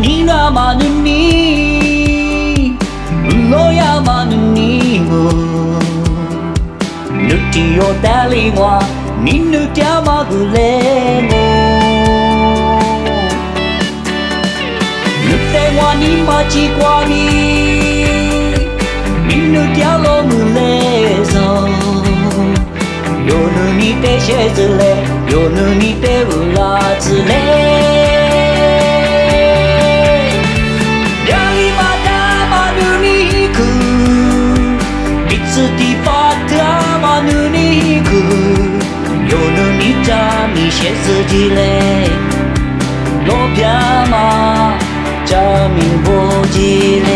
니가 많으니 너야 많으니 느끼어 달리와 니 느껴 먹을래 늑대와 니 마치 과니 니 느껴 넘을래서 요눈이 때 쉐질래 요눈이 때 울라질래 잠이 쉐스질래 높야마 잠이 보질래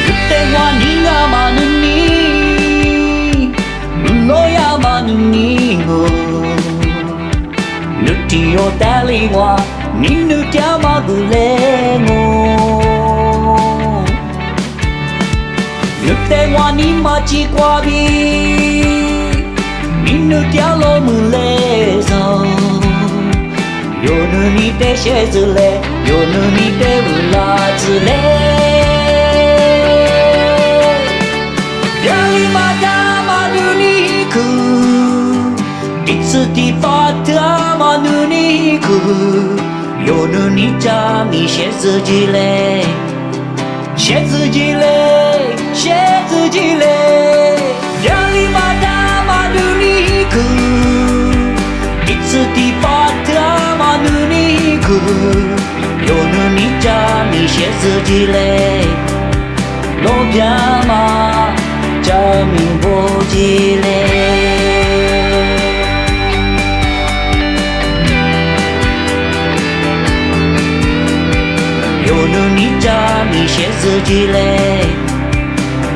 그때와 네가 많으니 너야 많으니 느끼어 달리와 니 느껴 먹을래 늑대와 니 마치 과비 니 느껴 넘을래서 요눈이 때 쉐질래 요눈이 때 울라질래 별이마다 많으니 빛이 파트아 많으니 요눈이 잠이 쉐스질래 쉐스질래 쉐스질래 별이마다 많으니 빛이 파트아 많으니 요눈이 잠이 쉐스질래 높야마 잠이 보질래 요눈이 잠이 쉐스질래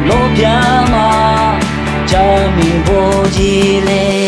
높야마 잠이 보질래